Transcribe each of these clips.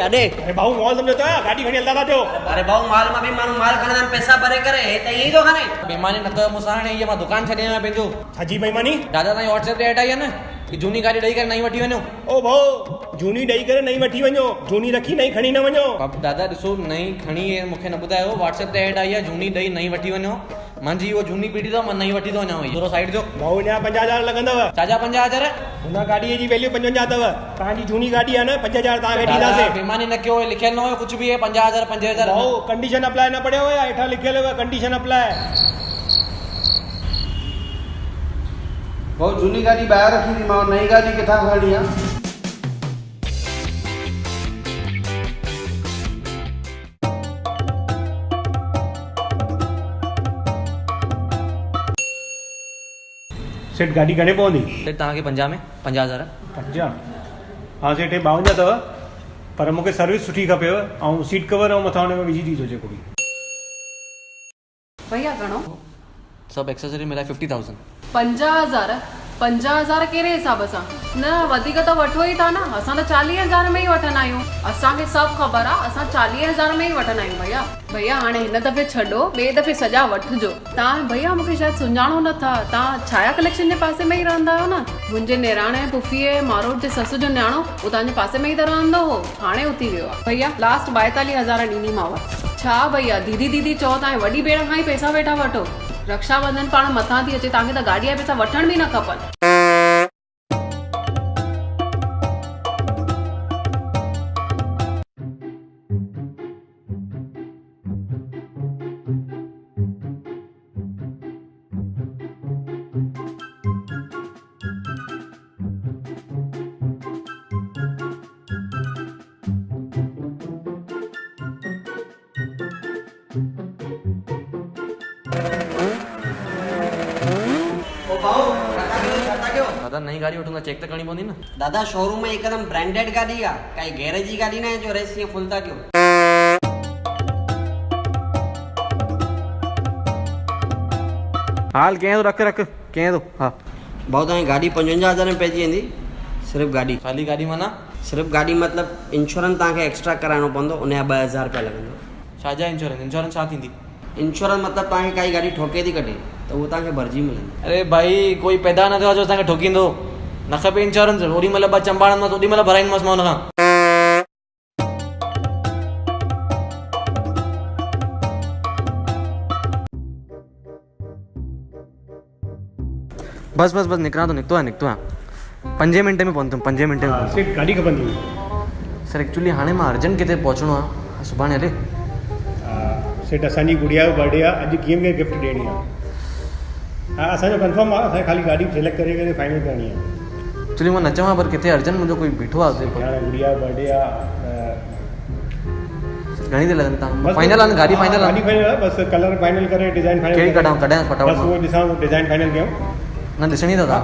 अरे भाऊ मॉल समझो तो गाड़ी खड़ी हलदा था जो अरे भाऊ माल में भी माल खाने में पैसा भरे करे त यही तो खाने बेईमानी न कयो मूंसां हाणे इहा मां दुकान छॾे आहियां पंहिंजो। छाजी बेईमानी? दादा ताईं व्हाट्सएप ते ऐड आई आहे न कि झूनी गाॾी ॾेई करे नई वठी वञो। ओ भाऊ झूनी ॾेई करे नई वठी वञो, झूनी रखी नई खणी न वञो। दादा ॾिसो नई खणी मूंखे न ॿुधायो, व्हाट्सएप ते ऐड आई आहे झूनी ॾेई नई वठी वञो। मुंहिंजी उहो झूनी पीड़ी अथव, मां नई वठी थो वञां। थोरो साइड जो भाऊ हिनजा 50,000 लॻंदव। छाजा 50,000? हुन गाॾीअ जी वैल्यू 55 अथव। तव्हांजी झूनी गाॾी आहे न, 5,000 तव्हांखे ॾींदासीं। बेईमानी न कयो, लिखियल न हुयो कुझु बि 50,000 5,000। भाऊ कंडीशन अप्लाई न पढ़ियो या हेठां लिखियल हुयो कंडीशन अप्लाई। भाऊ झूनी गाॾी ॿाहिरि रखी थी मां, नई गाॾी किथां खणी आहे? सेठ गाॾी घणे पवंदी? सेठ तव्हांखे 50 में 50,000। 50? हा सेठ 52 अथव, पर मूंखे सर्विस सुठी खपेव ऐं सीट कवर ऐं मथां हुन में विझी ॾिजो जेको बि। भैया घणो? सभु एक्सेसरी मिलाए 50,000। 50,000? 50,000 कहिड़े हिसाब सां? न वधीक त वठो ई था न, असां त 40,000 में ई वठंदा आहियूं। असांखे सभु ख़बर आहे, असां 40,000 में ई वठंदा आहियूं भैया। भैया हाणे हिन दफ़े छॾो, ॿिए दफ़े सॼा वठिजो। तव्हां भैया मूंखे शायदि सुञाणो नथा, तव्हां छाया कलेक्शन जे पासे में ई रहंदा आहियो न? मुंहिंजे निराणे पुफीअ मारोट जे ससु जो न्याणो उहो तव्हांजे पासे में ई त रहंदो हो, हाणे उथी वियो आहे। भैया लास्ट 42,000 ॾींदीमांव। छा भैया दीदी दीदी चओ, तव्हांजे वॾी भेण खां ई पैसा वेठा वठो। रक्षाबंधन पाण मथां थी अचे, तव्हांखे त गाॾीअ जा पैसा वठण बि न खपनि। दादा नई गाड़ी वठूंगा, चेक तो करनी पवंदी न। दादा शोरूम में एकदम ब्रांडेड गाड़ी आहे, काई गैरेज जी गाड़ी न आहे जो रेस ईअं फुल था कयो। हाल कंहिं रख रख कंहिं थो। हा भाऊ तव्हांजी गाॾी 55,000 में पइजी वेंदी, सिर्फ़ु गाॾी। खाली गाड़ी माना? सिर्फ़ु गाॾी मतिलबु इंश्योरेंस तव्हांखे एक्स्ट्रा कराइणो पवंदो, उनजा 2,000 रुपया लॻंदव। छाजा इंश्योरेंस? इंश्योरेंस छा थींदी? इंश्योरेंस मतिलबु तव्हांखे काई गाॾी ठोके थी कढे त उहो तव्हांखे भरिजी मिलंदी। अरे भाई कोई पैदा न थियो आहे जो असांखे ठोकींदो। न खपे इंश्योरेंस, ओॾी महिल ॿ चंबाड़ंदुमि ओॾी महिल भराईंदुमि मां हुनखां। बस बस बस निकिरा थो, निकितो आहे 5 मिंट में पहुतुमि, 5 मिंट में। सेठ गाॾी खपंदी सर एक्चुअली हाणे मां अर्जेंट किथे पहुचणो आहे, सुभाणे हले। सेठ असांजी गुड़िया जो बर्थडे आहे, अॼु कीअं बि गिफ्ट ॾियणी आहे। हा असांजो कंफर्म आहे, असांखे ख़ाली गाॾी सिलेक्ट करे फाइनल करणी आहे। एक्चुअली मां न चवां पर किथे अर्जेंट मुंहिंजो कोई बीठो आहे हुते। हाणे गुड़िया जो बर्थडे आहे। घणी देरि लॻंदी तव्हां? फाइनल आहे न गाॾी? फाइनल गाॾी फाइनल आहे, बसि कलर फाइनल करे डिज़ाइन फाइनल। कहिड़ी कढां फटाफट? बसि उहो ॾिसां, डिज़ाइन फाइनल कयूं। न ॾिसणी अथव तव्हां?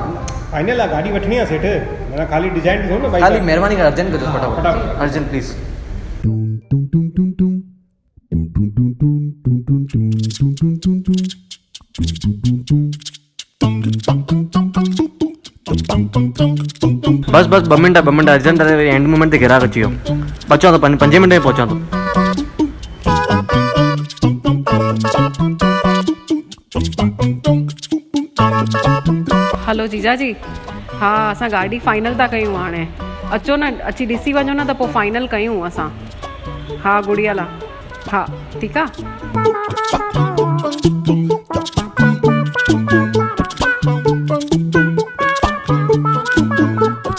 फाइनल आहे, गाॾी वठणी आहे सेठ, माना ख़ाली डिज़ाइन ॾिसो न भाई। खाली महिरबानी करे अर्जेंट कजो फटाफट, अर्जेंट प्लीज़। बस बस 2 मिंट अर्जेंट आहे, एंड मोमेंट ते गिराक अची वियो। पहुचां थो, 5 मिंट में पहुचां थो। हलो जीजा जी, हा असां गाॾी फाइनल था कयूं हाणे। अचो न, अची ॾिसी वञो न त पोइ फाइनल कयूं असां। हा गुड़िया लाइ, हा ठीकु आहे।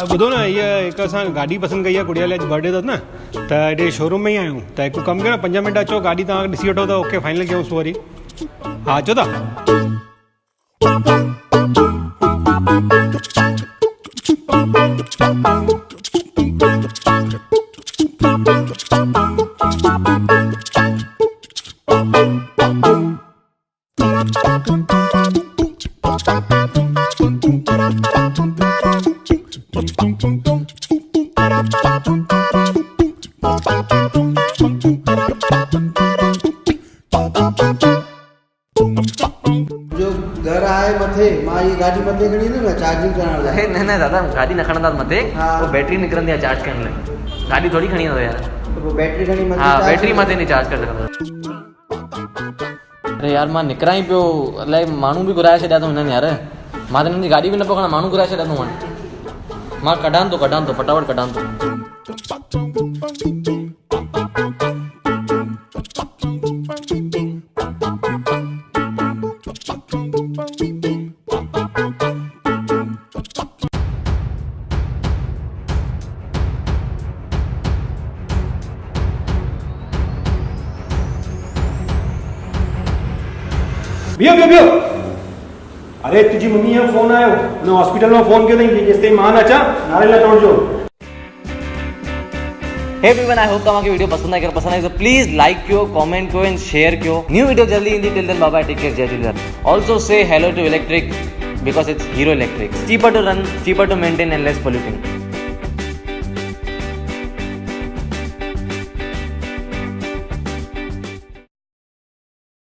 ॿुधो न, इहा हिकु असां गाॾी पसंदि कई आहे, गुड़िया लाइ बर्थडे अथसि न, त हेॾे शोरूम में ई आहियूं। त हिकु कमु कयो न, 5 मिंट अचो, गाॾी तव्हां ॾिसी वठो त ओके फाइनल कयूंसि वरी। हा अचो था। जो घर आहे मथे मां ये गाॾी मथे खणी ईंदुमि चार्जिंग करण लाइ अरे न दादा गाॾी न खणंदा मथे हा। पोइ बैटरी निकिरंदी आहे चार्ज करण लाइ गाॾी थोरी खणी ईंदो यार त पोइ बैटरी खणी मथे हा charge बैटरी कंदुमि। मथे नहीं चार्ज करे सघंदो अरे यार मां निकिरां ई पियो अलाए माण्हू बि घुराए छॾिया अथऊं हिननि यार मां त हिननि जी गाॾी बि न पियो खणा माण्हू घुराए छॾिया अथऊं हाणे मां कढां थो फटाफट कढां थो बीहो अरे तुझी मम्मी जो फोन आयो उन हॉस्पिटल में फोन कयो अथई जेसिताईं मां न अचां नारे लाइ तोड़जो हे एवरीवन आई होप तव्हांखे वीडियो पसंद आई तो प्लीज लाइक कयो कमेंट कयो एंड शेयर कयो न्यू वीडियो जल्दी ईंदी till then bye bye take care जय Jhulelal also say hello to electric because it's Hero Electric. Cheaper to run, cheaper to maintain and less polluting.